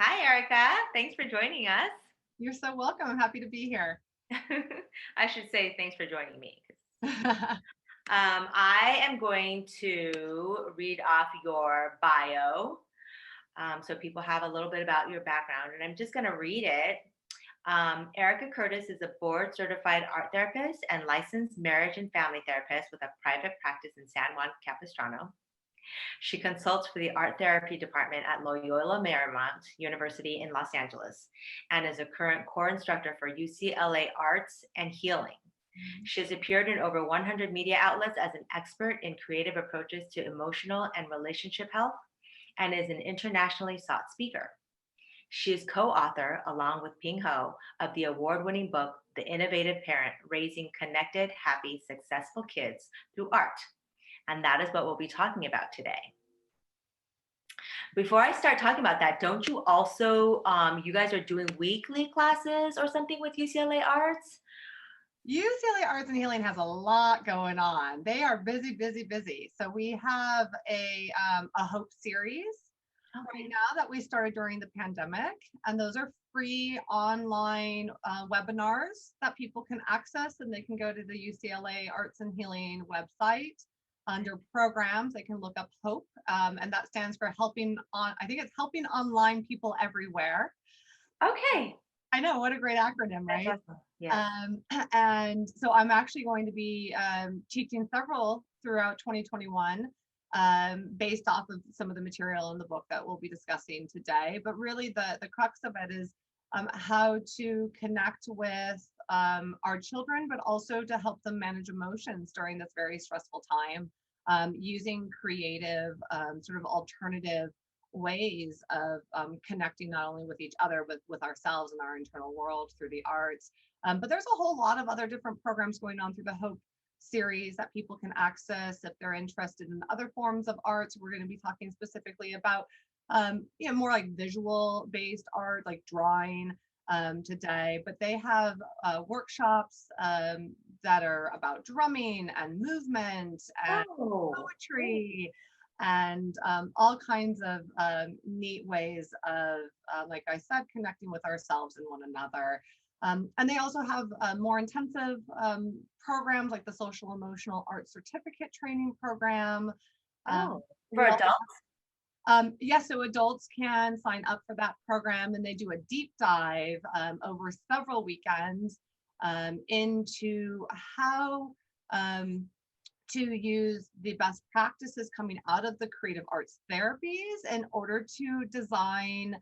Hi, Erica. Thanks for joining us. You're so welcome. I'm happy to be here. I should say thanks for joining me. I am going to read off your bio so people have a little bit about your background, and I'm just going to read it. Erica Curtis is a board certified art therapist and licensed marriage and family therapist with a private practice in San Juan Capistrano. She consults for the art therapy department at Loyola Marymount University in Los Angeles and is a current core instructor for UCLArts and Healing. She has appeared in over 100 media outlets as an expert in creative approaches to emotional and relationship health and is an internationally sought speaker. She is co-author, along with Ping Ho, of the award-winning book, The Innovative Parent, Raising Connected, Happy, Successful Kids Through Art. And that is what we'll be talking about today. Before I start talking about that, don't you also, you guys are doing weekly classes or something with UCLA Arts? UCLA Arts and Healing has a lot going on. They are busy, busy, busy. So we have a Hope series right now that we started during the pandemic, and those are free online webinars that people can access, and they can go to the UCLA Arts and Healing website. Under programs, they can look up HOPE, and that stands for I think it's Helping Online People Everywhere. Okay. I know, what a great acronym, right? Awesome. Yes. And so I'm actually going to be teaching several throughout 2021 based off of some of the material in the book that we'll be discussing today. But really the crux of it is how to connect with our children, but also to help them manage emotions during this very stressful time, using creative sort of alternative ways of connecting not only with each other, but with ourselves and our internal world through the arts. But there's a whole lot of other different programs going on through the Hope series that people can access if they're interested in other forms of arts. We're going to be talking specifically about more like visual based art, like drawing today, but they have workshops that are about drumming and movement and poetry and all kinds of neat ways of, like I said, connecting with ourselves and one another. And they also have more intensive programs like the Social Emotional Art Certificate Training Program. For adults? Yes, so adults can sign up for that program, and they do a deep dive over several weekends into how to use the best practices coming out of the creative arts therapies in order to design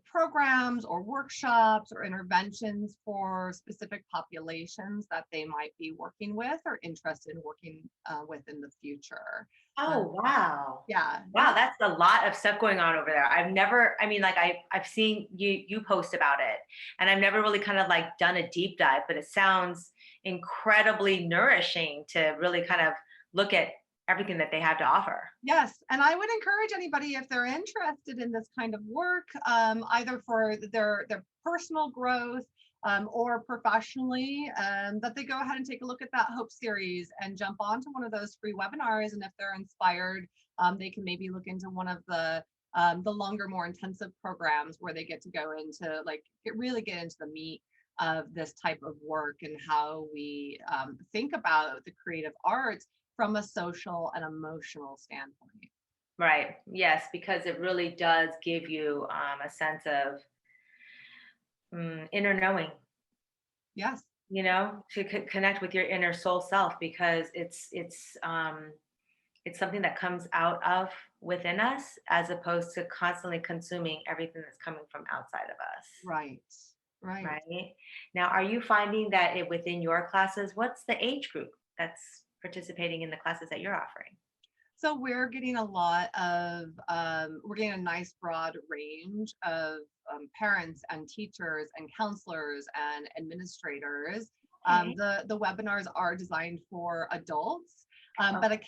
programs or workshops or interventions for specific populations that they might be working with or interested in working with in the future. Oh, wow. Yeah. Wow, that's a lot of stuff going on over there. I've seen you post about it, and I've never really kind of like done a deep dive, but it sounds incredibly nourishing to really kind of look at everything that they have to offer. Yes, and I would encourage anybody, if they're interested in this kind of work, either for their personal growth or professionally, that they go ahead and take a look at that Hope series and jump onto one of those free webinars. And if they're inspired, they can maybe look into one of the longer, more intensive programs where they get to go into really get into the meat of this type of work and how we think about the creative arts from a social and emotional standpoint. Right. Yes, because it really does give you a sense of inner knowing. Yes. To connect with your inner soul self, because it's something that comes out of within us, as opposed to constantly consuming everything that's coming from outside of us. Right. Right. Now, are you finding that within your classes, what's the age group that's participating in the classes that you're offering? So we're getting we're getting a nice broad range of parents and teachers and counselors and administrators. Okay. The webinars are designed for adults, but of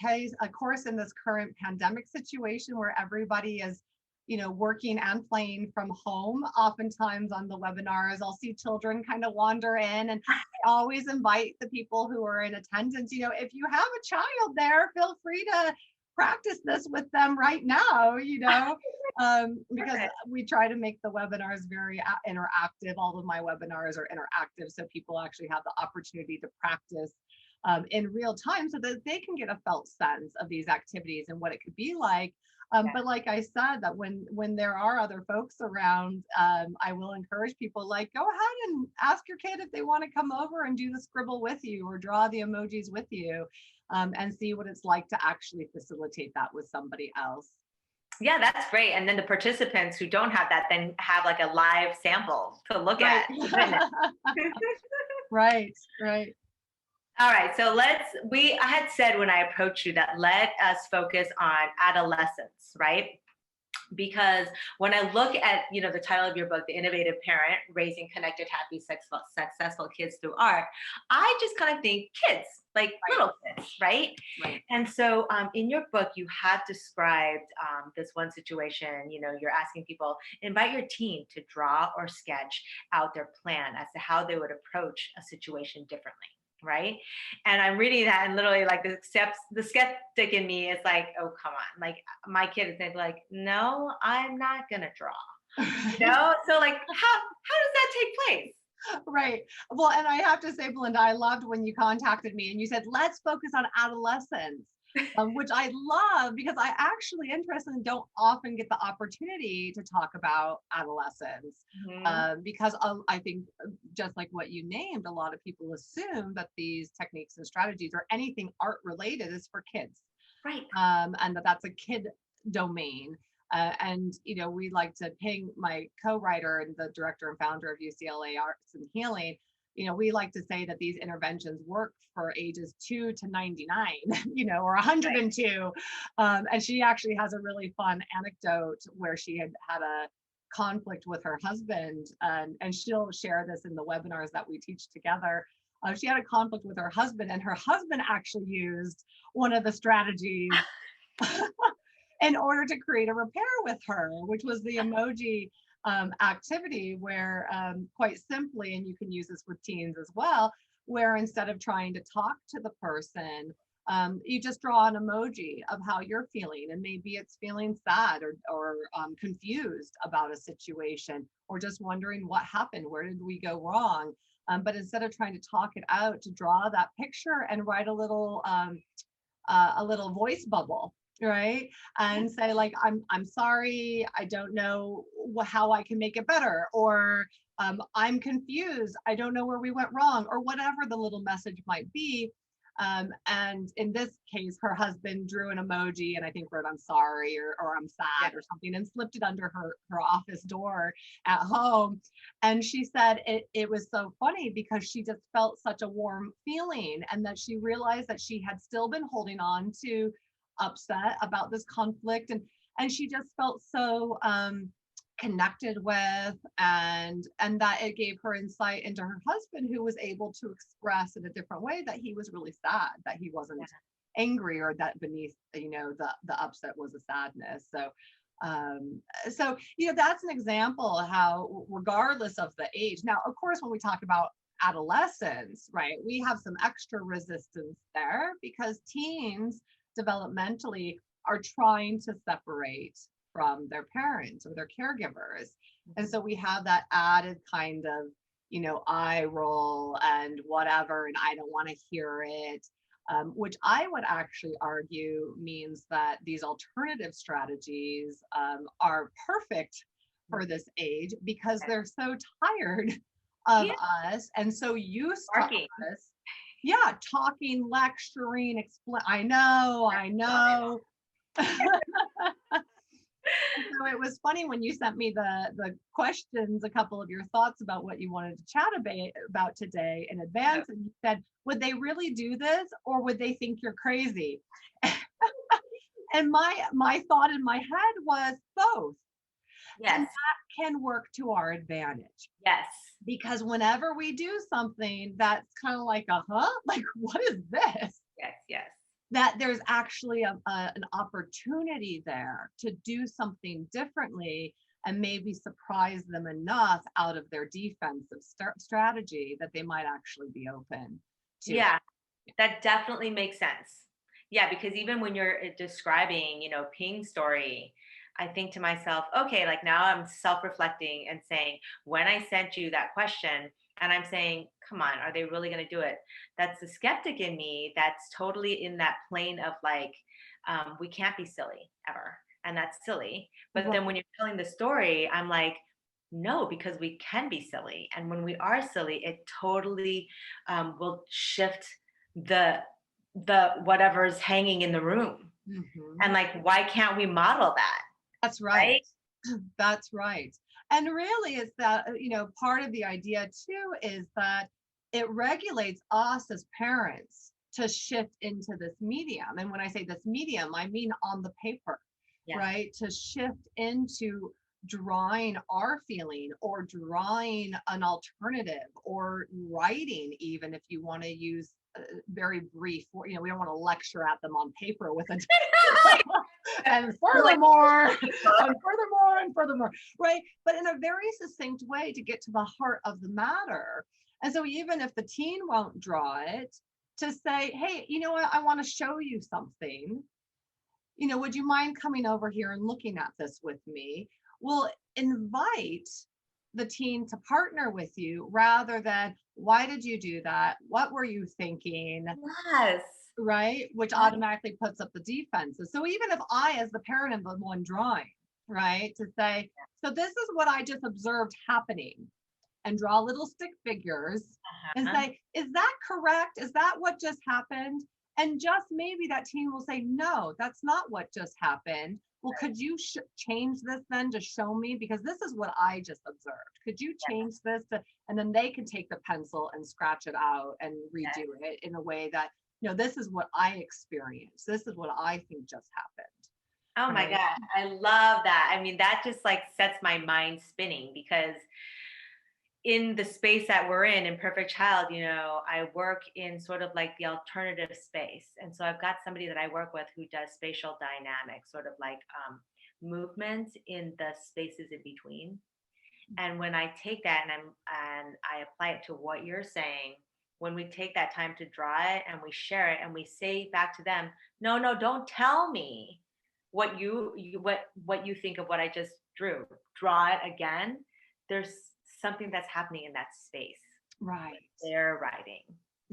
course, in this current pandemic situation where everybody is working and playing from home, oftentimes on the webinars, I'll see children kind of wander in, and I always invite the people who are in attendance, if you have a child there, feel free to practice this with them right now, because we try to make the webinars very interactive. All of my webinars are interactive, so people actually have the opportunity to practice in real time so that they can get a felt sense of these activities and what it could be like. But like I said, that when there are other folks around, I will encourage people, like, go ahead and ask your kid if they want to come over and do the scribble with you or draw the emojis with you, and see what it's like to actually facilitate that with somebody else. Yeah, that's great. And then the participants who don't have that then have like a live sample to look at. Right, right. All right, so I had said when I approached you that let us focus on adolescents, right? Because when I look at, the title of your book, The Innovative Parent, Raising Connected, Happy, Successful Kids Through Art, I just kind of think kids, like little kids, right? Right. And so in your book, you have described this one situation, you're asking people, invite your teen to draw or sketch out their plan as to how they would approach a situation differently. Right. And I'm reading that, and literally, like, the skeptic in me is like, oh, come on. Like, my kid is gonna be like, no, I'm not gonna draw. So like, how does that take place? Right. Well, and I have to say, Belinda, I loved when you contacted me and you said, let's focus on adolescents, which I love, because I actually, interestingly, don't often get the opportunity to talk about adolescents. Because I think, just like what you named, a lot of people assume that these techniques and strategies or anything art related is for kids. Right. And that's a kid domain. And we like to ping my co-writer and the director and founder of UCLArts and Healing. We like to say that these interventions work for ages 2 to 99, or 102. And she actually has a really fun anecdote where she had a conflict with her husband, and she'll share this in the webinars that we teach together. She had a conflict with her husband, and her husband actually used one of the strategies in order to create a repair with her, which was the emoji activity, where quite simply, and you can use this with teens as well, where instead of trying to talk to the person, you just draw an emoji of how you're feeling, and maybe it's feeling sad or confused about a situation, or just wondering what happened, where did we go wrong? But instead of trying to talk it out, to draw that picture and write a little voice bubble, right? And say, like, I'm sorry, I don't know how I can make it better, or I'm confused, I don't know where we went wrong, or whatever the little message might be. And in this case, her husband drew an emoji and I think wrote, I'm sorry, or I'm sad, or something, and slipped it under her office door at home. And she said it was so funny because she just felt such a warm feeling, and that she realized that she had still been holding on to upset about this conflict, and she just felt so connected with, and that it gave her insight into her husband, who was able to express in a different way that he was really sad, that he wasn't angry, or that beneath the upset was a sadness. So that's an example of how, regardless of the age. Now, of course, when we talk about adolescents, right, we have some extra resistance there, because teens developmentally are trying to separate from their parents or their caregivers. And so we have that added kind of, eye roll and whatever, and I don't want to hear it, which I would actually argue means that these alternative strategies are perfect for this age, because they're so tired of us and so used to us. Yeah, talking, lecturing, explain. I know. So it was funny when you sent me the questions, a couple of your thoughts about what you wanted to chat about today in advance, and you said, would they really do this, or would they think you're crazy? And my thought in my head was both. Yes. And that can work to our advantage. Yes. Because whenever we do something that's kind of like like, what is this? Yes. That there's actually an opportunity there to do something differently, and maybe surprise them enough out of their defensive strategy that they might actually be open to. Yeah, that definitely makes sense. Yeah, because even when you're describing, Ping's story, I think to myself, okay, like now I'm self-reflecting and saying, when I sent you that question, and I'm saying, come on, are they really going to do it? That's the skeptic in me that's totally in that plane of like, we can't be silly ever. And that's silly. But Right. then when you're telling the story, I'm like, no, because we can be silly. And when we are silly, it totally will shift the whatever's hanging in the room. Mhm. And like, why can't we model that? That's right. Right? That's right. And really, it's that, part of the idea too is that it regulates us as parents to shift into this medium. And when I say this medium, I mean on the paper, Yeah. right? To shift into drawing our feeling or drawing an alternative or writing, even if you want to use very brief, we don't want to lecture at them on paper with a and Like, furthermore, and furthermore, right? But in a very succinct way to get to the heart of the matter. And so even if the teen won't draw it, to say, hey, you know what, I want to show you something. Would you mind coming over here and looking at this with me? Will invite the teen to partner with you rather than, why did you do that? What were you thinking? yes. Right? Which Yes. automatically puts up the defenses. So even if I, as the parent, am the one drawing, right, to say, so this is what I just observed happening, and draw little stick figures and Uh-huh. say, is that correct? Is that what just happened? And just maybe that teen will say, no, that's not what just happened. Well, Right. could you change this then to show me? Because this is what I just observed. Could you Yeah. change this to, and then they can take the pencil and scratch it out and Yes. redo it in a way that, this is what I experienced. This is what I think just Oh happened. my Right. God. I love that. I mean, that just like sets my mind spinning because in the space that we're in Perfect Child, I work in sort of like the alternative space. And so I've got somebody that I work with who does spatial dynamics, sort of like movement in the spaces in between. And when I take that and I apply it to what you're saying, when we take that time to draw it and we share it and we say back to them, no, no, don't tell me what you think of what I just drew. Draw it again. There's something that's happening in that space. Right. They're writing.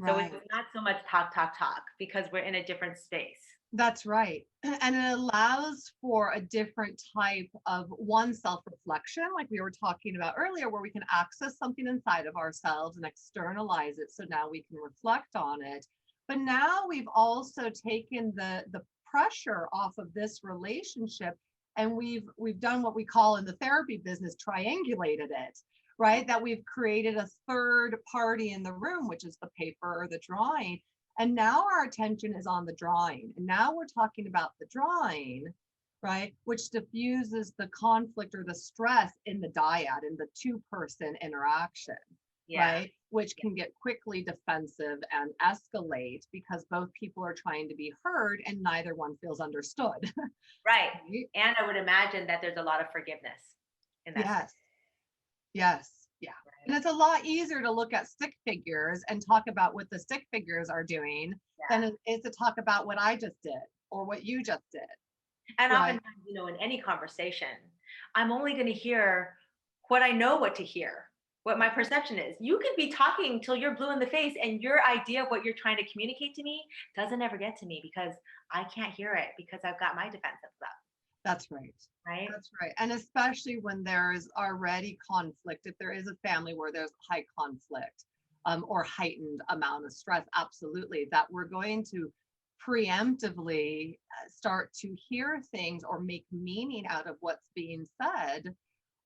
So it's Right. not so much talk, talk, talk because we're in a different space. That's right. And it allows for a different type of one self-reflection, like we were talking about earlier, where we can access something inside of ourselves and externalize it. So now we can reflect on it. But now we've also taken the pressure off of this relationship, and we've done what we call in the therapy business triangulated it, right? That we've created a third party in the room, which is the paper or the drawing. And now our attention is on the drawing. And now we're talking about the drawing, right? Which diffuses the conflict or the stress in the dyad, in the two-person interaction, Yeah. right? Which can get quickly defensive and escalate because both people are trying to be heard and neither one feels understood. Right. Right? And I would imagine that there's a lot of forgiveness in that space. Yes. Yes. Yeah. And it's a lot easier to look at stick figures and talk about what the stick figures are doing than Yeah. it is to talk about what I just did or what you just did. And Right. oftentimes, in any conversation, I'm only going to hear what I know what to hear, what my perception is. You could be talking till you're blue in the face, and your idea of what you're trying to communicate to me doesn't ever get to me because I can't hear it because I've got my defensives up, That's right. right? That's right. And especially when there's already conflict, if there is a family where there's high conflict or heightened amount of stress, absolutely, that we're going to preemptively start to hear things or make meaning out of what's being said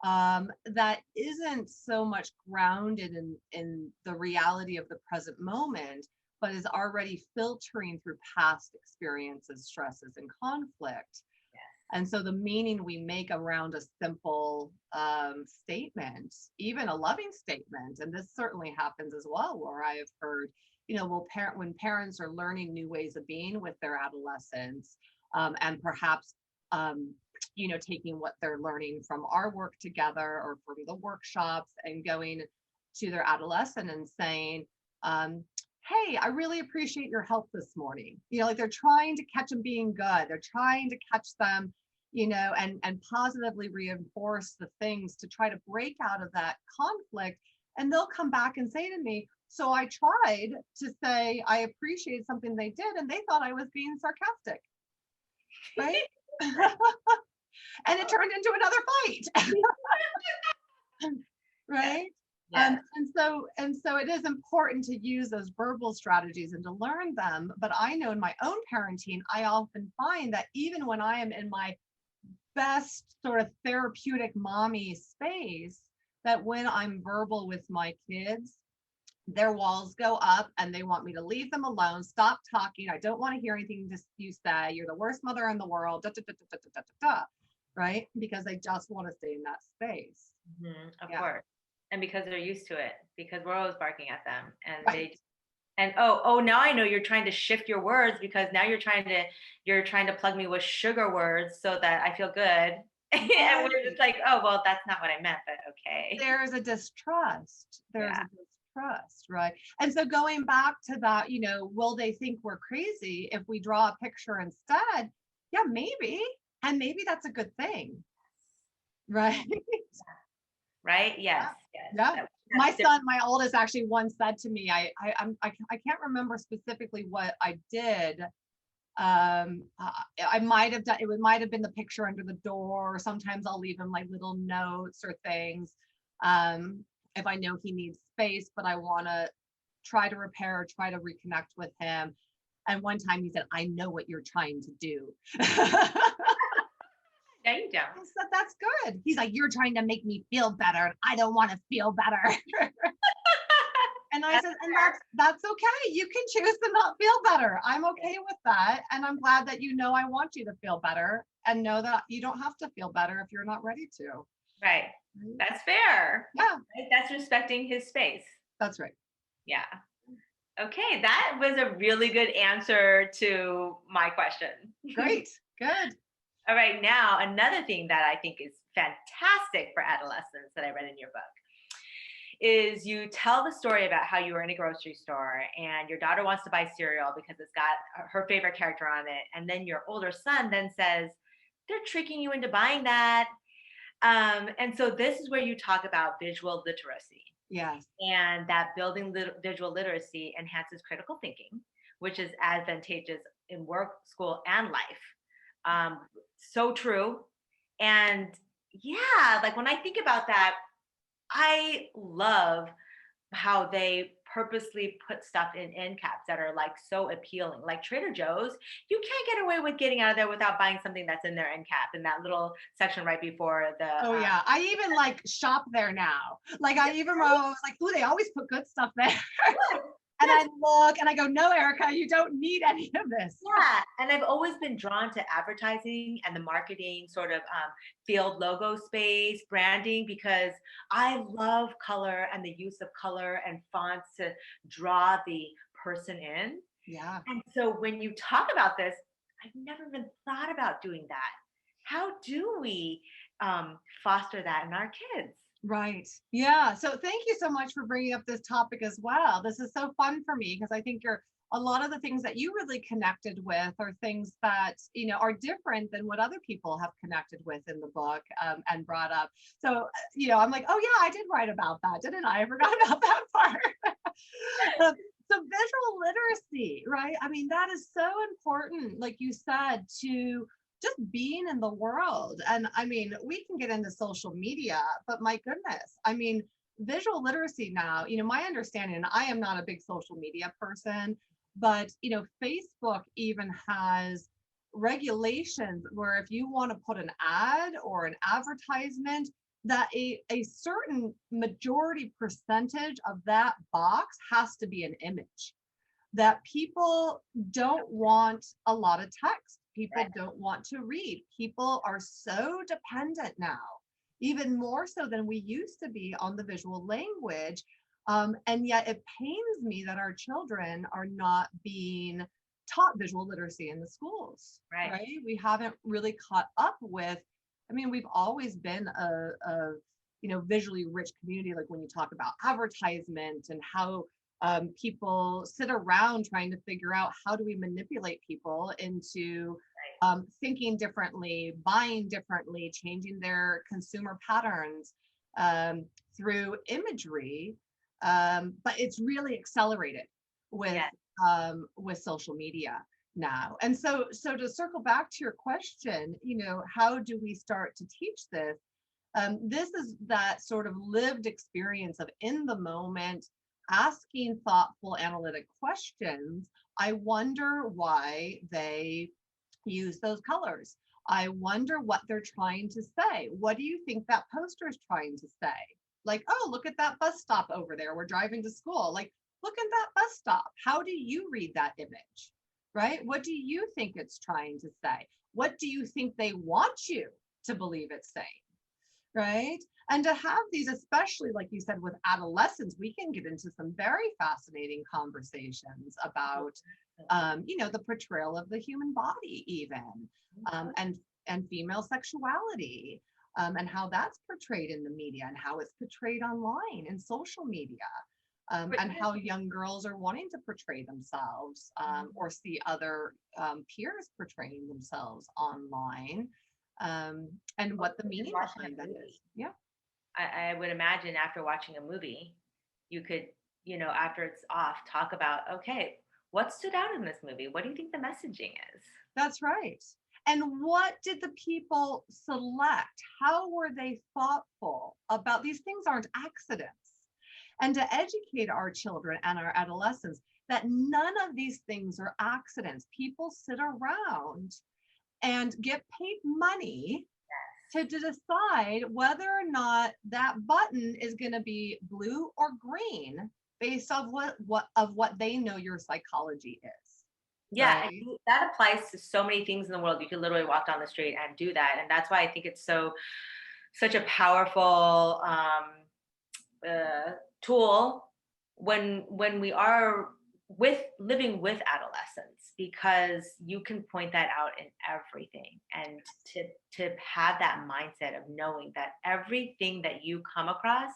that isn't so much grounded in the reality of the present moment, but is already filtering through past experiences, stresses, and conflict. And so the meaning we make around a simple statement, even a loving statement, and this certainly happens as well, where I have heard, when parents are learning new ways of being with their adolescents, and perhaps, taking what they're learning from our work together or from the workshops and going to their adolescent and saying, hey, I really appreciate your help this morning. Like they're trying to catch them being good. They're trying to catch them, and positively reinforce the things to try to break out of that conflict. And they'll come back and say to me, so I tried to say I appreciate something they did, and they thought I was being sarcastic, right? And it turned into another fight. Right? Yes. And so it is important to use those verbal strategies and to learn them. But I know in my own parenting, I often find that even when I am in my best sort of therapeutic mommy space, that when I'm verbal with my kids, their walls go up and they want me to leave them alone, stop talking. I don't want to hear anything you say. You're the worst mother in the world, da, da, da, da, da, da, da, da, right? Because they just want to stay in that space. Of course. And because they're used to it, because we're always barking at them, and Right. now I know you're trying to shift your words, because now you're trying to plug me with sugar words so that I feel good. And we're just like, oh, well, that's not what I meant, but okay. There's a distrust. Yeah. Right? And so going back to that, will they think we're crazy if we draw a picture instead? Yeah, maybe. And maybe that's a good thing. Right? Right? Yes. Yeah. My oldest, actually once said to me, I can't remember specifically what I did. I might have done it. Might have been the picture under the door. Or sometimes I'll leave him like little notes or things. If I know he needs space, but I want to try to repair, try to reconnect with him. And one time he said, I know what you're trying to do. No, you don't. I said, that's good. He's like, you're trying to make me feel better, and I don't want to feel better. And I said, and that's okay. You can choose to not feel better. I'm okay with that. And I'm glad that I want you to feel better, and know that you don't have to feel better if you're not ready to. Right. That's fair. Yeah. Right? That's respecting his space. That's right. Yeah. Okay. That was a really good answer to my question. Great. Good. All right. Now, another thing that I think is fantastic for adolescents that I read in your book is you tell the story about how you were in a grocery store and your daughter wants to buy cereal because it's got her favorite character on it. And then your older son then says, they're tricking you into buying that. And so this is where you talk about visual literacy. Yes. And that building visual literacy enhances critical thinking, which is advantageous in work, school, and life. So true. And yeah, like when I think about that, I love how they purposely put stuff in end caps that are like so appealing. Like Trader Joe's, you can't get away with getting out of there without buying something that's in their end cap in that little section right before the. Oh yeah, I even like shop there now. Like I even was like, ooh, they always put good stuff there. And I look and I go, no, Erica, you don't need any of this. Yeah, and I've always been drawn to advertising and the marketing sort of field logo space, branding, because I love color and the use of color and fonts to draw the person in. Yeah. And so when you talk about this, I've never even thought about doing that. How do we foster that in our kids? Right. Yeah. So thank you so much for bringing up this topic as well. This is so fun for me because I think a lot of the things that you really connected with are things that, are different than what other people have connected with in the book and brought up. So, I'm like, oh yeah, I did write about that, didn't I? I forgot about that part. So visual literacy, right? I mean, that is so important, like you said, to just being in the world. And I mean, we can get into social media, but my goodness, I mean, visual literacy now, my understanding, and I am not a big social media person, but, Facebook even has regulations where if you want to put an ad or an advertisement, that a certain majority percentage of that box has to be an image. That people don't want a lot of text. People don't want to read. People are so dependent now, even more so than we used to be, on the visual language. And yet it pains me that our children are not being taught visual literacy in the schools. Right? We haven't really caught up with, I mean, we've always been a visually rich community. Like when you talk about advertisement and how People sit around trying to figure out how do we manipulate people into thinking differently, buying differently, changing their consumer patterns through imagery. But it's really accelerated with social media now. And so to circle back to your question, how do we start to teach this? This is that sort of lived experience of in the moment, asking thoughtful, analytic questions. I wonder why they use those colors. I wonder what they're trying to say. What do you think that poster is trying to say? Like, oh, look at that bus stop over there. We're driving to school. Like, look at that bus stop. How do you read that image? Right? What do you think it's trying to say? What do you think they want you to believe it's saying? Right? And to have these, especially like you said, with adolescents, we can get into some very fascinating conversations about, the portrayal of the human body, even, and female sexuality, and how that's portrayed in the media and how it's portrayed online in social media, and how young girls are wanting to portray themselves or see other peers portraying themselves online. And what the meaning behind that is. Yeah. I would imagine after watching a movie, you could, after it's off, talk about, okay, what stood out in this movie? What do you think the messaging is? That's right. And what did the people select? How were they thoughtful about these things? Aren't accidents. And to educate our children and our adolescents that none of these things are accidents. People sit around and get paid money to decide whether or not that button is going to be blue or green based off what they know your psychology is. Yeah, right? I think that applies to so many things in the world. You can literally walk down the street and do that, and that's why I think it's such a powerful tool when we are living with adolescents, because you can point that out in everything, and to have that mindset of knowing that everything that you come across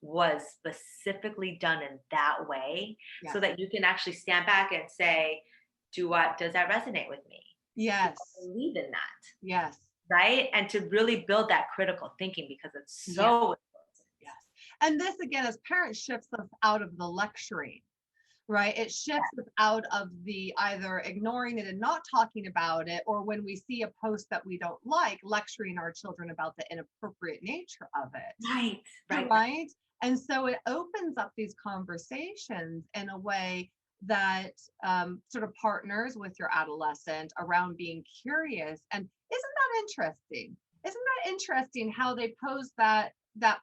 was specifically done in that way, so that you can actually stand back and say, does that resonate with me? Yes. Do I believe in that? Yes. Right? And to really build that critical thinking, because it's so important. Yes. And this again, as parents, shifts us out of the lecturing. Right? It shifts us out of the either ignoring it and not talking about it, or when we see a post that we don't like, lecturing our children about the inappropriate nature of it. Right. And so it opens up these conversations in a way that sort of partners with your adolescent around being curious. And isn't that interesting? Isn't that interesting how they pose that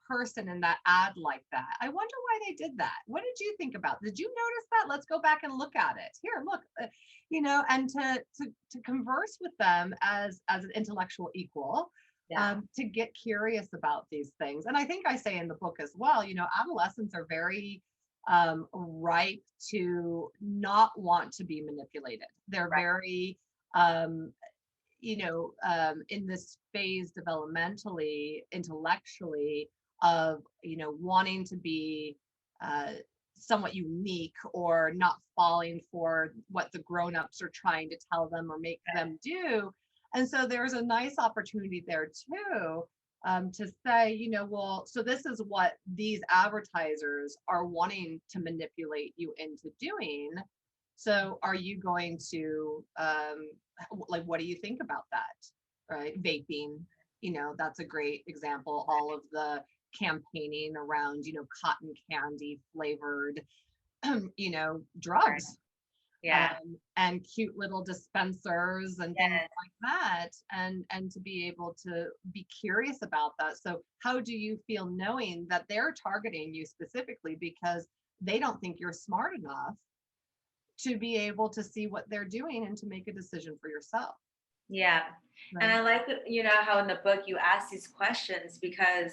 person in that ad like that? I wonder why they did that. What did you think about? Did you notice that? Let's go back and look at it. Here, look, and to converse with them as an intellectual equal, to get curious about these things. And I think I say in the book as well, adolescents are very ripe to not want to be manipulated. They're very in this phase developmentally, intellectually, of wanting to be somewhat unique, or not falling for what the grown-ups are trying to tell them or make them do. And so there's a nice opportunity there too, to say, well, so this is what these advertisers are wanting to manipulate you into doing. So are you going to, what do you think about that? Right? Vaping, that's a great example. All of the campaigning around, cotton candy flavored, drugs. And cute little dispensers and things like that. And to be able to be curious about that. So how do you feel knowing that they're targeting you specifically because they don't think you're smart enough to be able to see what they're doing and to make a decision for yourself? Yeah. Right. And I like, how in the book you ask these questions, because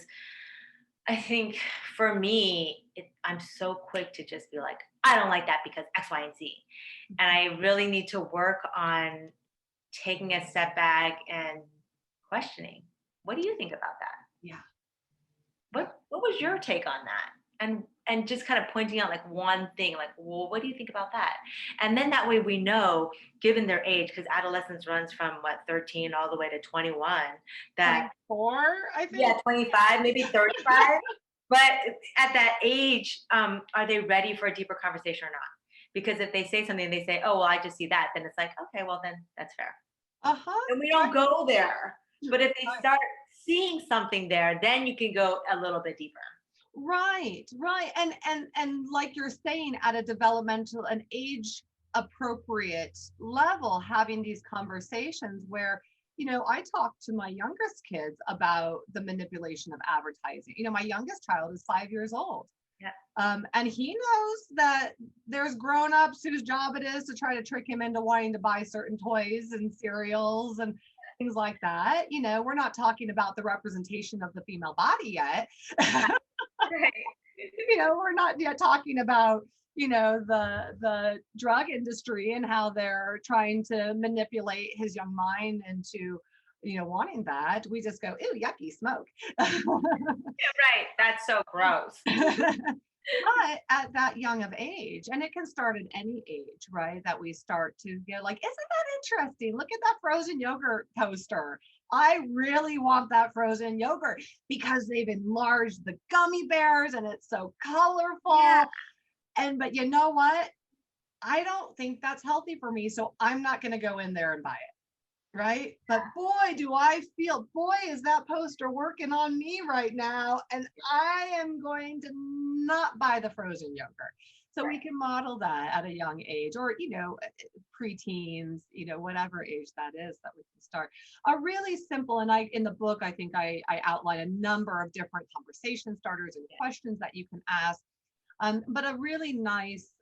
I think for me, I'm so quick to just be like, I don't like that because X, Y, and Z. And I really need to work on taking a step back and questioning. What do you think about that? Yeah. What was your take on that? and just kind of pointing out like one thing, like, well, what do you think about that? And then that way we know, given their age, because adolescence runs from what, 13 all the way to 21, that 24, I yeah, think. 25, maybe 35. But at that age, are they ready for a deeper conversation or not? Because if they say something, they say, oh, well, I just see that, then it's like, okay, well, then that's fair. Uh-huh. And we don't go there. But if they Right. start seeing something there, then you can go a little bit deeper. Right, right. And like you're saying, at a developmental and age appropriate level, having these conversations where, I talk to my youngest kids about the manipulation of advertising. My youngest child is 5 years old. Yeah. And he knows that there's grown-ups whose job it is to try to trick him into wanting to buy certain toys and cereals and things like that. We're not talking about the representation of the female body yet. Right. We're not yet talking about, the drug industry and how they're trying to manipulate his young mind into, wanting that. We just go, ew, yucky, smoke. Right. That's so gross. But at that young of age, and it can start at any age, right? That we start to get like, isn't that interesting? Look at that frozen yogurt poster. I really want that frozen yogurt because they've enlarged the gummy bears and it's so colorful. Yeah. But you know what? I don't think that's healthy for me. So I'm not going to go in there and buy it. Right. But boy, is that poster working on me right now. And I am going to not buy the frozen yogurt. So we can model that at a young age, or, preteens, whatever age that is that we can start. A really simple, and in the book, I think I outline a number of different conversation starters and questions that you can ask. But a really nice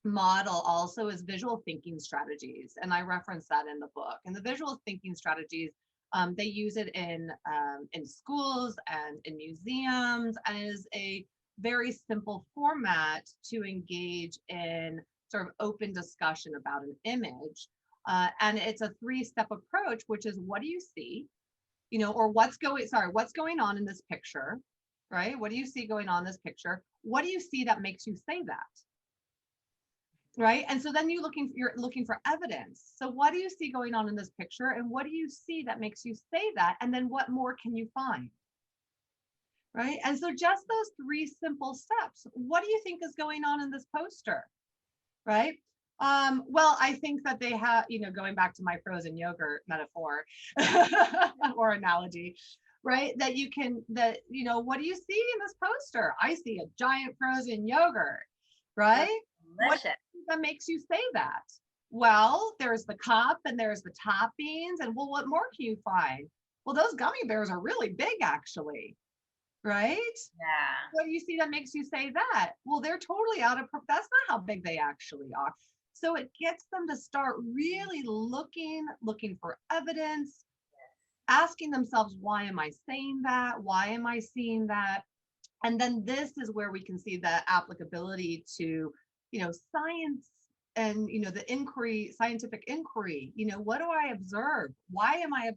model also is visual thinking strategies, and I reference that in the book. And the visual thinking strategies, they use it in schools and in museums, and is a very simple format to engage in sort of open discussion about an image. And it's a 3-step approach, which is, what do you see, or what's going on in this picture, right? What do you see going on in this picture? What do you see that makes you say that? Right. And so then you're looking for evidence. So what do you see going on in this picture? And what do you see that makes you say that? And then what more can you find? Right. And so just those 3 simple steps. What do you think is going on in this poster? Right. Well, I think that they have, going back to my frozen yogurt metaphor or analogy, right? What do you see in this poster? I see a giant frozen yogurt, right? What that makes you say that? Well, there's the cup and there's the toppings, and well, what more can you find? Well, those gummy bears are really big, actually, right? Yeah. What do you see that makes you say that? Well, they're totally that's not how big they actually are. So it gets them to start really looking for evidence, asking themselves, why am I saying that? Why am I seeing that? And then this is where we can see the applicability to, science and, the scientific inquiry. What do I observe? Why am I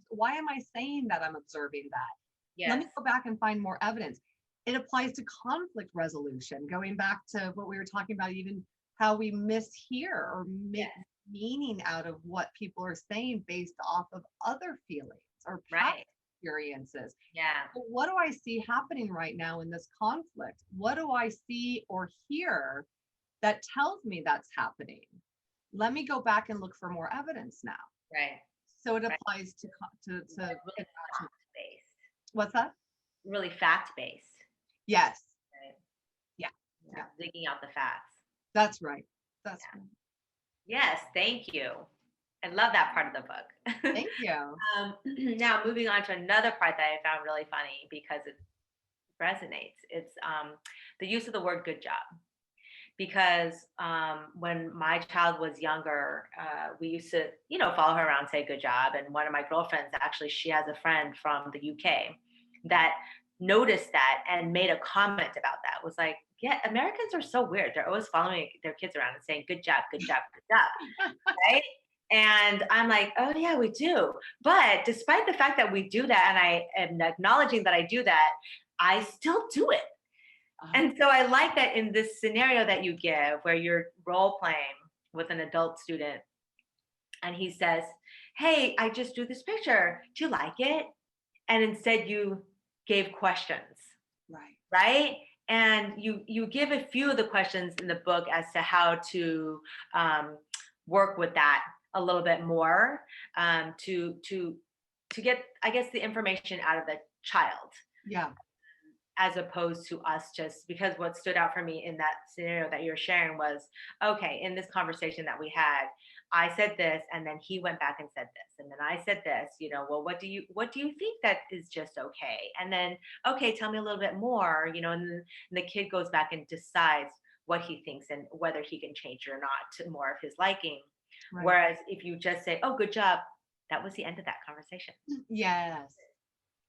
saying that I'm observing that? Yes. Let me go back and find more evidence. It applies to conflict resolution, going back to what we were talking about, even how we mishear or make meaning out of what people are saying based off of other feelings or past experiences. Yeah. But what do I see happening right now in this conflict? What do I see or hear that tells me that's happening? Let me go back and look for more evidence now. Right. So it applies to really fact-based. What's that? Really fact-based. Yes. Right. Yeah. Digging out the facts. That's right. That's right. Yes, thank you. I love that part of the book. Thank you. Now, moving on to another part that I found really funny because it resonates. It's the use of the word good job. Because when my child was younger, we used to, follow her around and say good job. And one of my girlfriends, actually, she has a friend from the UK that noticed that and made a comment about that. Was like, yeah, Americans are so weird. They're always following their kids around and saying good job, good job, good job. Right? And I'm like, oh yeah, we do. But despite the fact that we do that, and I am acknowledging that I do that, I still do it. And so I like that in this scenario that you give where you're role playing with an adult student and he says, "Hey, I just drew this picture. Do you like it?" And instead you gave questions, Right. right? And you give a few of the questions in the book as to how to um, work with that a little bit more to get, I guess, the information out of the child Yeah. as opposed to us, just because what stood out for me in that scenario that you're sharing was, okay, in this conversation that we had, I said this and then he went back and said this and then I said this, well, what do you think that is just okay? And then, okay, tell me a little bit more, and the kid goes back and decides what he thinks and whether he can change it or not to more of his liking. Right. Whereas if you just say, oh, good job, that was the end of that conversation. Yes.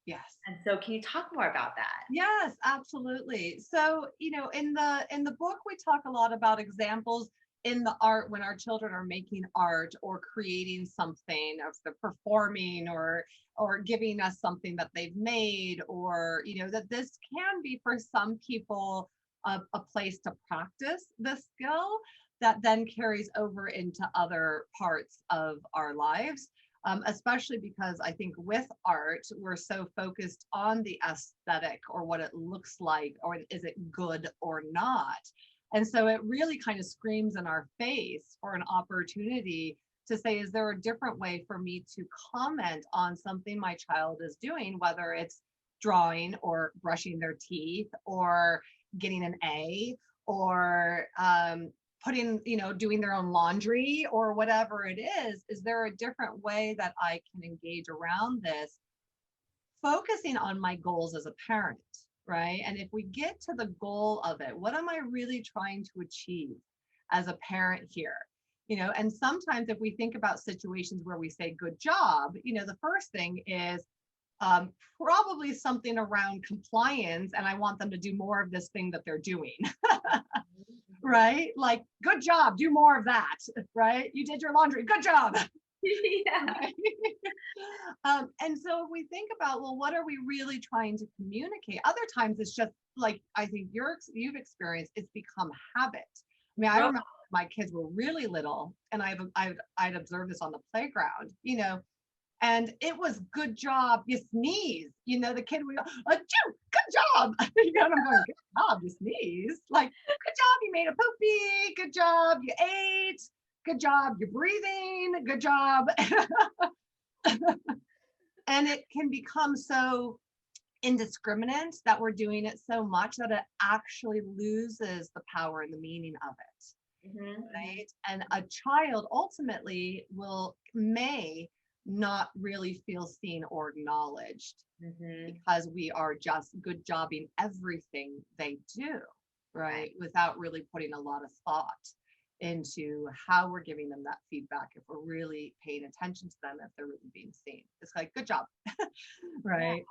Yes. And so can you talk more about that? Yes, absolutely. So, in the book we talk a lot about examples in the art when our children are making art or creating something, or if they're performing or giving us something that they've made, or that this can be for some people a place to practice the skill that then carries over into other parts of our lives. Especially because I think with art, we're so focused on the aesthetic or what it looks like, or is it good or not? And so it really kind of screams in our face for an opportunity to say, is there a different way for me to comment on something my child is doing, whether it's drawing or brushing their teeth or getting an A or putting, doing their own laundry or whatever it is there a different way that I can engage around this, focusing on my goals as a parent, right? And if we get to the goal of it, what am I really trying to achieve as a parent here? And sometimes if we think about situations where we say good job, the first thing is probably something around compliance, and I want them to do more of this thing that they're doing. Right? Like, good job, do more of that, right? You did your laundry, good job. Yeah. Right? And so if we think about, well, what are we really trying to communicate? Other times it's just like, I think you've experienced, it's become habit. I mean, I remember my kids were really little and I'd observed this on the playground, and it was good job, you sneeze. The kid would go, achoo, good job. And I'm going, good job, you sneeze. Like, good job, you made a poopy. Good job, you ate. Good job, you're breathing. Good job. And it can become so indiscriminate that we're doing it so much that it actually loses the power and the meaning of it. Mm-hmm. Right? And a child ultimately may not really feel seen or acknowledged because we are just good jobbing everything they do, right? Without really putting a lot of thought into how we're giving them that feedback, if we're really paying attention to them, if they're really being seen. It's like, good job, right?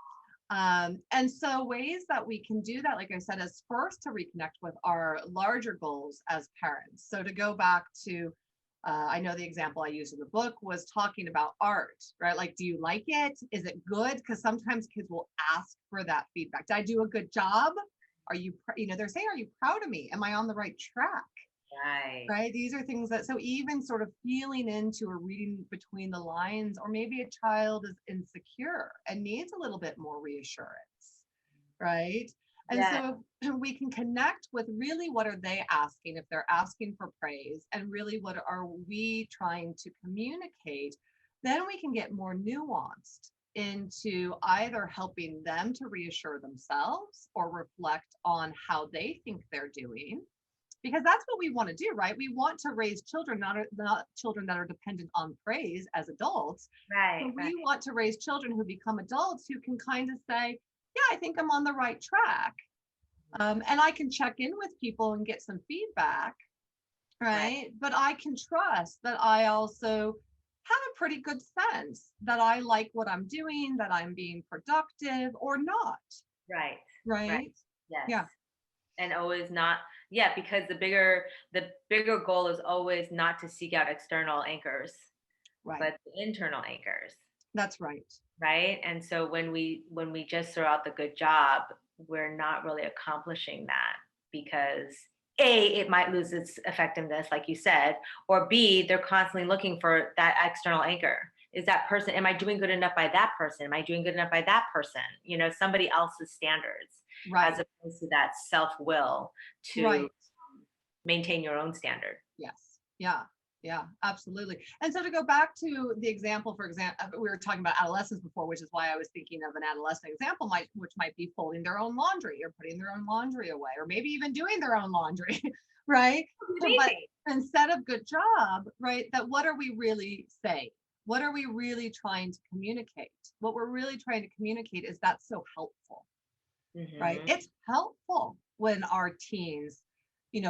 And so ways that we can do that, like I said, is first to reconnect with our larger goals as parents. So to go back to, I know the example I used in the book was talking about art, right? Like, do you like it? Is it good? Because sometimes kids will ask for that feedback. Did I do a good job? Are you, they're saying, are you proud of me? Am I on the right track? Right. These are things that, so even sort of feeling into or reading between the lines, or maybe a child is insecure and needs a little bit more reassurance, right? And so we can connect with really what are they asking, if they're asking for praise, and really what are we trying to communicate, then we can get more nuanced into either helping them to reassure themselves or reflect on how they think they're doing. Because that's what we want to do, right? We want to raise children, not children that are dependent on praise as adults. Right. So we want to raise children who become adults who can kind of say, yeah, I think I'm on the right track. And I can check in with people and get some feedback, right? But I can trust that I also have a pretty good sense that I like what I'm doing, that I'm being productive or not. Right. Yes. Yeah. And always not, because the bigger goal is always not to seek out external anchors, but the internal anchors. That's right. Right. And so when we just throw out the good job, we're not really accomplishing that. because A, it might lose its effectiveness, like you said, or B, they're constantly looking for that external anchor. Is that person, am I doing good enough by that person? Am I doing good enough by that person? Somebody else's standards, Right. as opposed to that self-will to Right. maintain your own standard. Yes. Yeah. Yeah, absolutely. And so to go back to the example, for example, we were talking about adolescents before, which is why I was thinking of an adolescent example, which might be folding their own laundry or putting their own laundry away, or maybe even doing their own laundry, right? But instead of good job, right, that what are we really saying? What are we really trying to communicate? What we're really trying to communicate is that's so helpful, right? Mm-hmm. It's helpful when our teens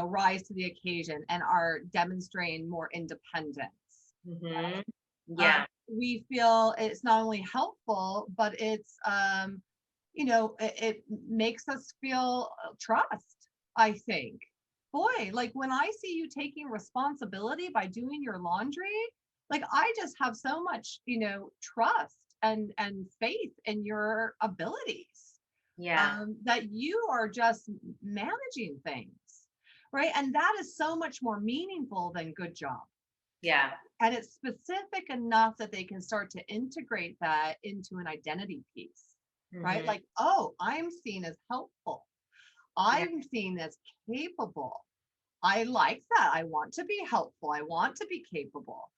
rise to the occasion and are demonstrating more independence. Mm-hmm. Right? Yeah. We feel it's not only helpful, but it's, it makes us feel trust, I think. Boy, like when I see you taking responsibility by doing your laundry, like I just have so much, trust and faith in your abilities. Yeah. That you are just managing things, right? And that is so much more meaningful than good job. Yeah. And it's specific enough that they can start to integrate that into an identity piece, right? Mm-hmm. Like, oh, I'm seen as helpful. I'm seen as capable. I like that. I want to be helpful. I want to be capable,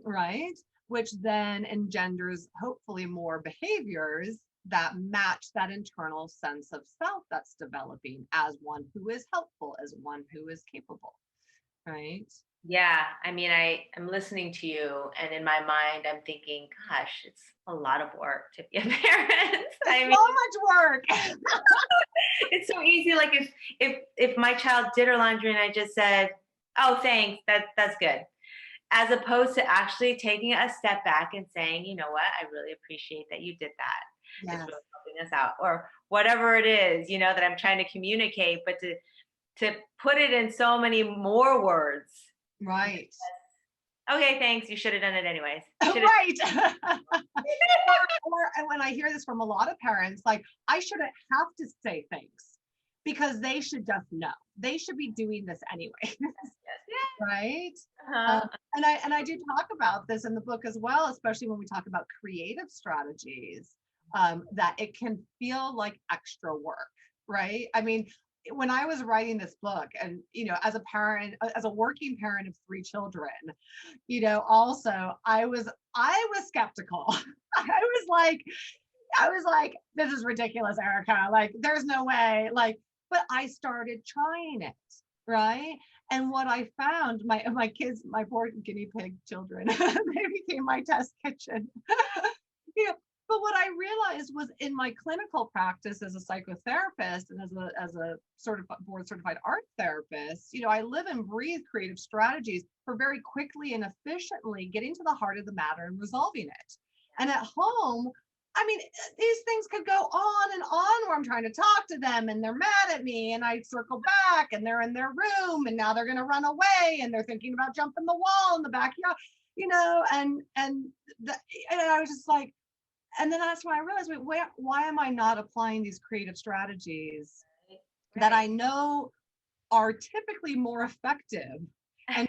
right? Which then engenders hopefully more behaviors that match that internal sense of self that's developing as one who is helpful, as one who is capable, right? Yeah, I mean, I'm listening to you, and in my mind, I'm thinking, gosh, it's a lot of work to be a parent. I mean, So much work. it's so easy. Like if my child did her laundry and I just said, "Oh, thanks, that's good," as opposed to actually taking a step back and saying, "You know what? I really appreciate that you did that. It's Yes, really helping us out," or whatever it is, that I'm trying to communicate, but to put it in so many more words. right. Okay, thanks. You should have done it anyways. Right. or when I hear this from a lot of parents, like I shouldn't have to say thanks because they should just know. They should be doing this anyway. Yes. Right. Uh-huh. And I do talk about this in the book as well, especially when we talk about creative strategies, that it can feel like extra work, right? I mean, when I was writing this book and, as a parent, as a working parent of 3 children, also I was skeptical. I was like, this is ridiculous, Erica. Like, there's no way. Like, but I started trying it, right? And what I found, my kids, my poor guinea pig children, they became my test kitchen. you know, but what I realized was in my clinical practice as a psychotherapist and as a board certified art therapist, I live and breathe creative strategies for very quickly and efficiently getting to the heart of the matter and resolving it. And at home, I mean, these things could go on and on where I'm trying to talk to them and they're mad at me and I circle back and they're in their room and now they're going to run away and they're thinking about jumping the wall in the backyard, and I was just like, and then that's when I realized, why am I not applying these creative strategies that I know are typically more effective and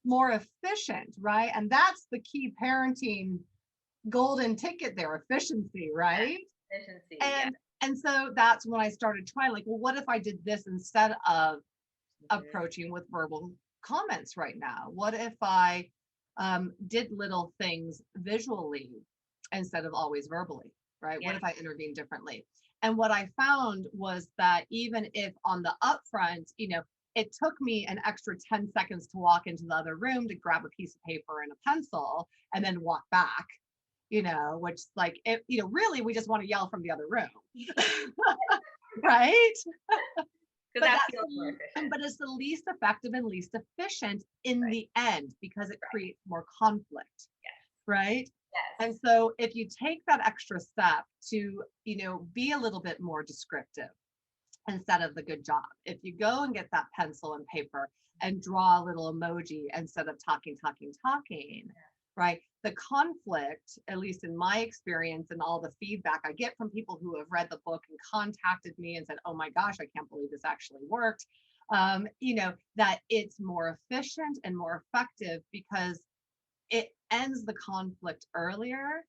more efficient, right? And that's the key parenting golden ticket there, efficiency, right? Efficiency. And so that's when I started trying, like, well, what if I did this instead of approaching with verbal comments right now? What if I did little things visually instead of always verbally, right? What if I intervened differently? And what I found was that even if on the upfront, it took me an extra 10 seconds to walk into the other room to grab a piece of paper and a pencil and then walk back, which like, really, we just want to yell from the other room, right? But it's the least effective and least efficient in the end because it creates more conflict, right? Yes. And so if you take that extra step to, be a little bit more descriptive instead of the good job, if you go and get that pencil and paper and draw a little emoji instead of talking, right? The conflict, at least in my experience and all the feedback I get from people who have read the book and contacted me and said, oh my gosh, I can't believe this actually worked. That it's more efficient and more effective because it ends the conflict earlier.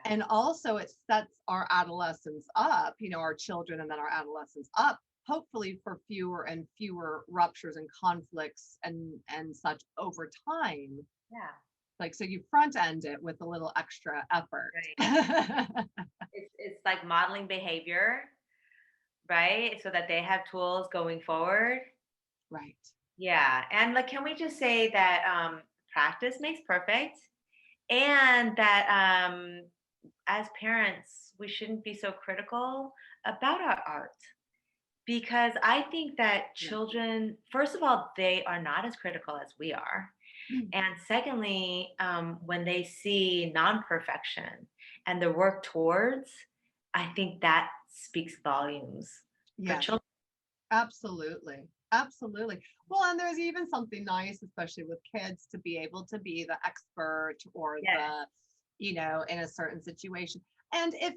Yeah. And also it sets our adolescents up, our children and then our adolescents up, hopefully for fewer and fewer ruptures and conflicts and such over time. Yeah. Like, so you front end it with a little extra effort. Right. It's like modeling behavior, right? So that they have tools going forward. Right. Yeah. And like, can we just say that practice makes perfect, and that as parents, we shouldn't be so critical about our art, because I think that Yeah. children, first of all, they are not as critical as we are. And secondly, when they see non-perfection and the work towards, I think that speaks volumes for Yes, children. absolutely. Absolutely. Well, and there's even something nice, especially with kids, to be able to be the expert or Yes, in a certain situation. And if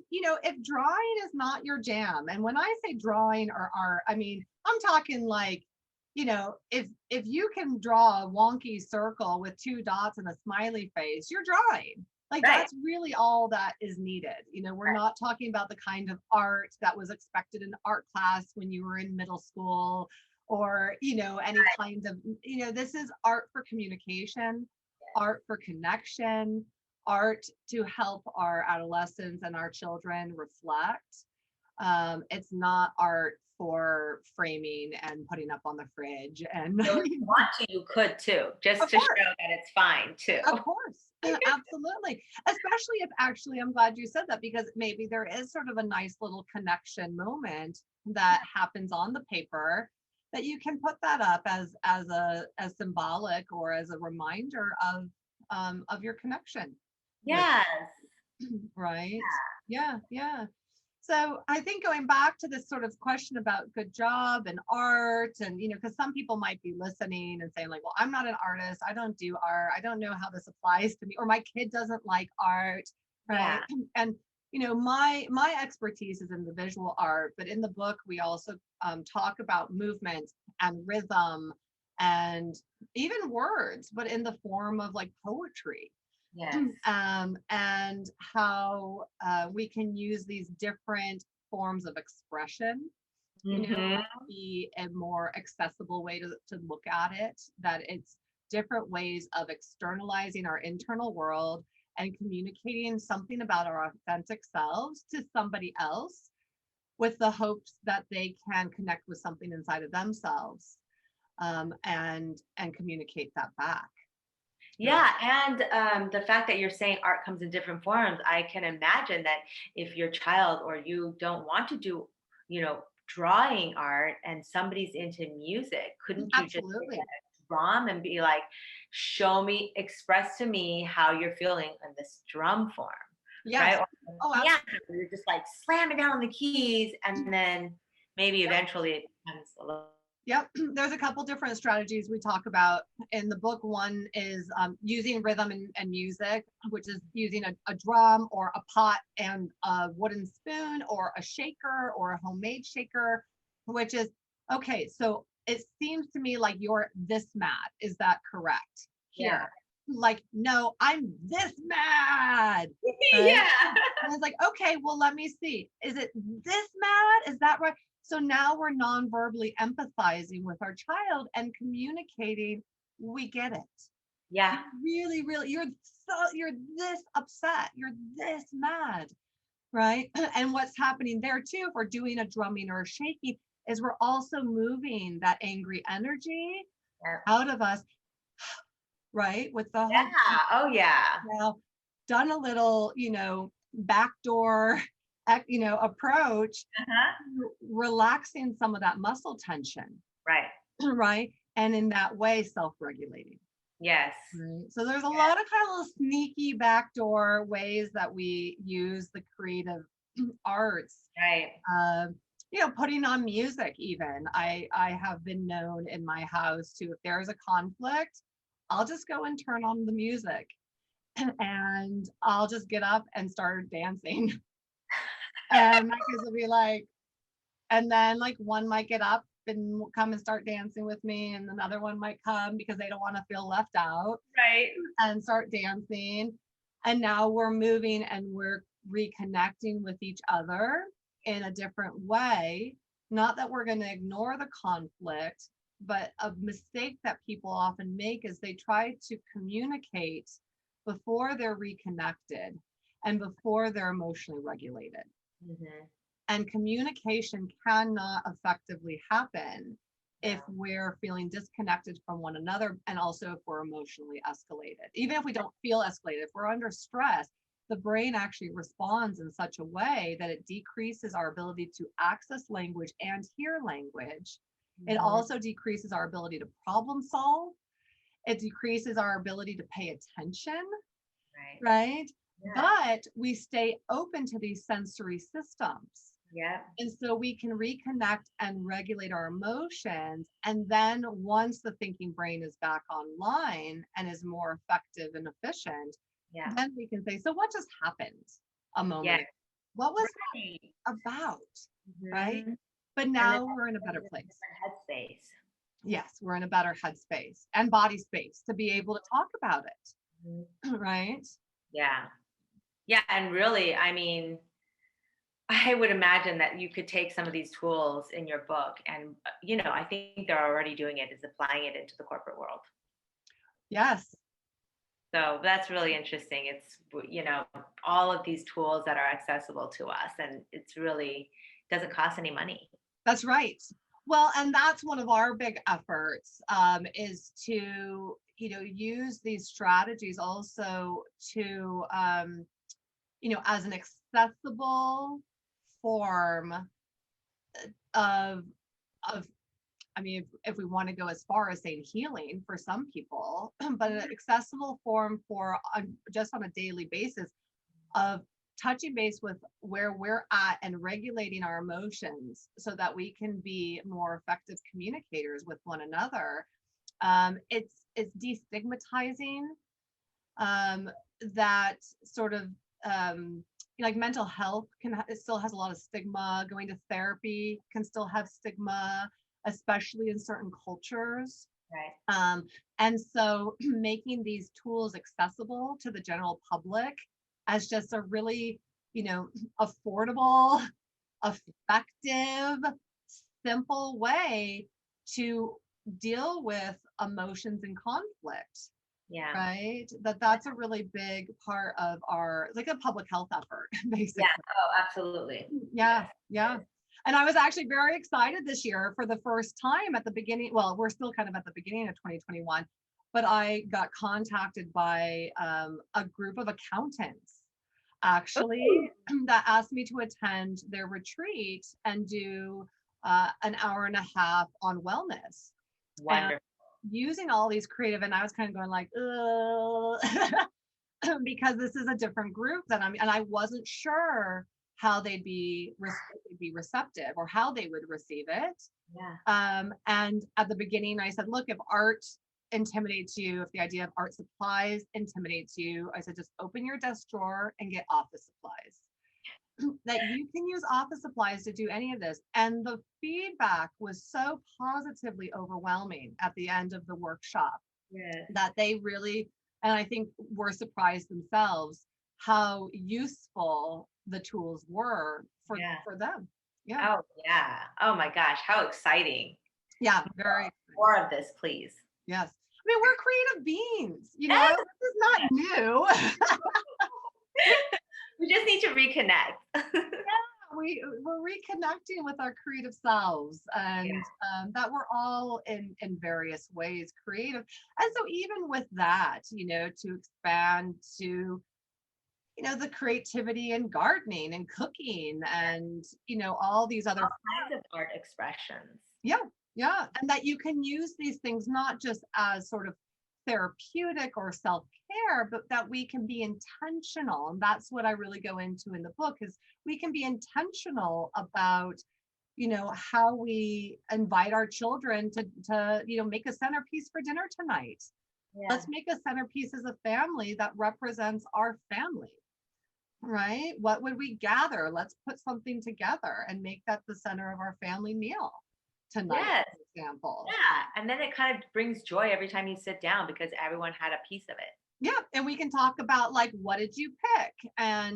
drawing is not your jam, and when I say drawing or art, I mean, I'm talking like, if you can draw a wonky circle with two dots and a smiley face, you're drawing. Like right, that's really all that is needed. We're right, not talking about the kind of art that was expected in art class when you were in middle school or, any right. kind of, this is art for communication, art for connection, art to help our adolescents and our children reflect. It's not art for framing and putting up on the fridge and So if you want to, you could too, just of to show course. that it's fine too. Of course, absolutely. Especially if actually, I'm glad you said that because maybe there is sort of a nice little connection moment that happens on the paper that you can put that up as symbolic or as a reminder of your connection with, Yes. right? Yeah, yeah. So I think going back to this sort of question about good job and art, and because some people might be listening and saying like, well, I'm not an artist, I don't do art, I don't know how this applies to me, or my kid doesn't like art, right? Yeah. And my expertise is in the visual art, but in the book we also talk about movement and rhythm and even words, but in the form of like poetry. Yes. And how we can use these different forms of expression, Hmm. be a more accessible way to look at it, that it's different ways of externalizing our internal world and communicating something about our authentic selves to somebody else with the hopes that they can connect with something inside of themselves and communicate that back. Yeah, and the fact that you're saying art comes in different forms, I can imagine that if your child or you don't want to do, drawing art and somebody's into music, couldn't you just get Absolutely. a drum and be like, show me, express to me how you're feeling in this drum form, right? Yes. Or Oh, piano, absolutely. you're just like slamming down on the keys, and then maybe eventually it becomes a little. Yep, there's a couple different strategies we talk about in the book. One is using rhythm and music, which is using a drum or a pot and a wooden spoon or a shaker or a homemade shaker, which is okay. So it seems to me like you're this mad. Is that correct? Yeah. Here, like, no, I'm this mad, right? Yeah. And it's like, okay, well, let me see. Is it this mad? Is that right? So now we're non-verbally empathizing with our child and communicating, we get it. Yeah. Really, really, you're this upset, you're this mad, right? And what's happening there too, if we're doing a drumming or a shaking, is we're also moving that angry energy Yeah. out of us, right? With the hope Yeah. Oh yeah. now done a little, backdoor, approach, Uh-huh. relaxing some of that muscle tension, Right. right? And in that way, self-regulating. Yes. Right. So there's a Yeah. lot of kind of little sneaky backdoor ways that we use the creative arts. Right. Putting on music even. I have been known in my house to, if there's a conflict, I'll just go and turn on the music and I'll just get up and start dancing. And my kids will be like, and then like one might get up and come and start dancing with me, and another one might come because they don't want to feel left out Right. and start dancing. And now we're moving and we're reconnecting with each other in a different way. Not that we're going to ignore the conflict, but a mistake that people often make is they try to communicate before they're reconnected and before they're emotionally regulated. Mm-hmm. And communication cannot effectively happen if we're feeling disconnected from one another, and also if we're emotionally escalated. Even if we don't feel escalated, if we're under stress, the brain actually responds in such a way that it decreases our ability to access language and hear language. It Mm-hmm. also decreases our ability to problem solve. It decreases our ability to pay attention, Right. right? Yeah. But we stay open to these sensory systems. Yeah. And so we can reconnect and regulate our emotions. And then once the thinking brain is back online and is more effective and efficient, Yeah. then we can say, so what just happened a moment Yeah. ago? What was Right. that about? Right? Mhm. But And now then we're in a that's better a place. different headspace. Yes, we're in a better headspace and body space to be able to talk about it. Mhm. Right? Yeah. Yeah. And really, I mean, I would imagine that you could take some of these tools in your book and, I think they're already doing it, is applying it into the corporate world. Yes. So that's really interesting. It's, all of these tools that are accessible to us, and it's really doesn't cost any money. That's right. Well, and that's one of our big efforts, is to, use these strategies also to, as an accessible form of, of, I mean, if we want to go as far as saying healing for some people, but an accessible form for just on a daily basis of touching base with where we're at and regulating our emotions so that we can be more effective communicators with one another. It's destigmatizing, that sort of, like mental health it still has a lot of stigma. Going to therapy can still have stigma, especially in certain cultures. Right. And so making these tools accessible to the general public as just a really, affordable, effective, simple way to deal with emotions and conflict, Yeah. right? That's a really big part of our, like a public health effort, basically. Yeah. Oh, absolutely. Yeah, Yes. yeah. And I was actually very excited this year for the first time at the beginning. Well, we're still kind of at the beginning of 2021, but I got contacted by a group of accountants actually that asked me to attend their retreat and do an hour and a half on wellness. And Wonderful. using all these creative, and I was kind of going like, because this is a different group that and I wasn't sure how they'd be receptive or how they would receive it. Yeah. And at the beginning, I said, look, if art intimidates you, if the idea of art supplies intimidates you, I said, just open your desk drawer and get office supplies. That you can use office supplies to do any of this. And the feedback was so positively overwhelming at the end of the workshop Yes. that they really, and I think were surprised themselves how useful the tools were for them. Yeah. Oh, yeah. Oh my gosh, how exciting. Yeah, very exciting. More of this, please. Yes. I mean, we're creative beings, Yes. this is not new. We just need to reconnect. We're reconnecting with our creative selves, and that we're all in various ways creative. And so even with that, to expand to, the creativity in gardening and cooking and, all these other All kinds of art expressions. Yeah. And that you can use these things not just as sort of therapeutic or self-care, but that we can be intentional. And that's what I really go into in the book is we can be intentional about, how we invite our children to make a centerpiece for dinner tonight. Yeah. Let's make a centerpiece as a family that represents our family, right? What would we gather? Let's put something together and make that the center of our family meal tonight, Yes. for example. Yeah. And then it kind of brings joy every time you sit down because everyone had a piece of it. Yeah, and we can talk about like what did you pick Right.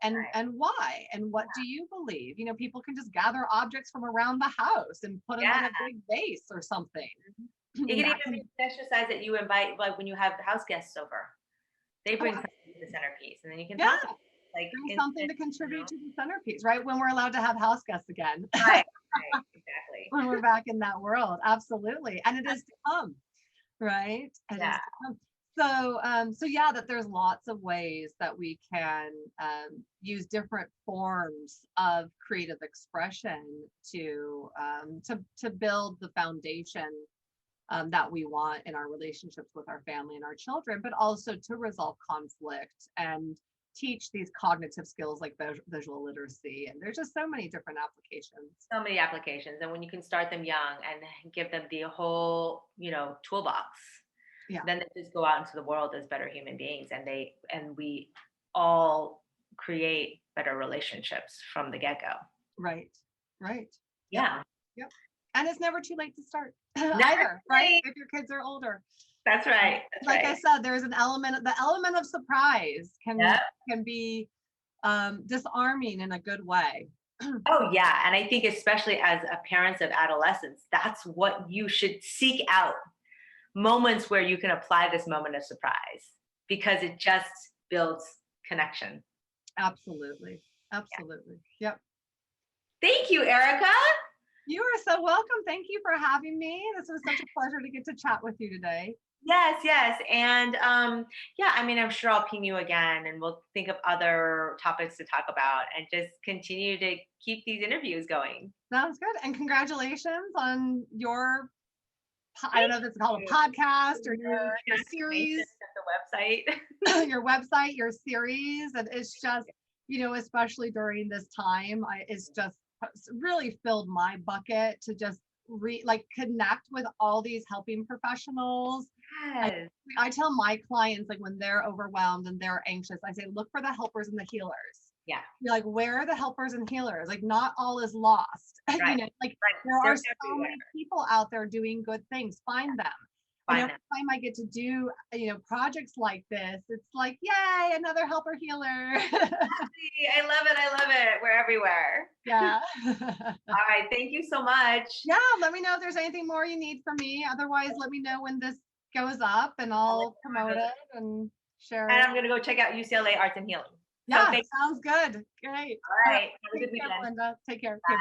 and why and what do you believe? You know, people can just gather objects from around the house and put them in Yeah. a big vase or something. It And could that even be can, an exercise that you invite, like when you have house guests over, they oh, bring something to the centerpiece, and then you can yeah, talk about it, like bring something instant, to contribute to the centerpiece, right? When we're allowed to have house guests again, right, right, exactly. when we're back in that world, absolutely, and it is to come, right? It is Yeah. to come. So yeah, that there's lots of ways that we can use different forms of creative expression to build the foundation that we want in our relationships with our family and our children, but also to resolve conflict and teach these cognitive skills like visual literacy. And there's just so many different applications. So many applications, and when you can start them young and give them the whole, toolbox, Yeah, then they just go out into the world as better human beings, and we all create better relationships from the get-go. right, right. Yep, Yeah. yep. And it's never too late to start Never either, right? late. If your kids are older. That's right. That's Like I right. said, there's the element of surprise Yep. can be disarming in a good way. Oh, yeah. And I think, especially as a parents of adolescents, that's what you should seek out, moments where you can apply this moment of surprise because it just builds connection. Absolutely. Yeah. Absolutely. Yep. Thank you, Erica. You are so welcome. Thank you for having me. This was such a pleasure to get to chat with you today. Yes, yes. And yeah, I mean, I'm sure I'll ping you again and we'll think of other topics to talk about and just continue to keep these interviews going. Sounds good. And congratulations on your, I don't Thank know if it's called a you. podcast or your Transformation series, of the website. your website, your series. And it's just, especially during this time, it's just really filled my bucket to just connect with all these helping professionals. I, Yes. I tell my clients, like when they're overwhelmed and they're anxious, I say, look for the helpers and the healers. Yeah. You're like, where are the helpers and healers? Like, not all is lost. Right. Like Right. there They're are so everywhere. many people out there doing good things. Find them. And Find every them. time I get to do, projects like this, it's like, yay, another helper healer. I love it. I love it. We're everywhere. Yeah. All right. Thank you so much. Yeah. Let me know if there's anything more you need from me. Otherwise, let me know when this goes up and I'll promote it and share And it. I'm going to go check out UCLA Arts and Healing. Yeah, So sounds good. Great. all right. Have a Take good care, weekend. Linda. Take care. Bye.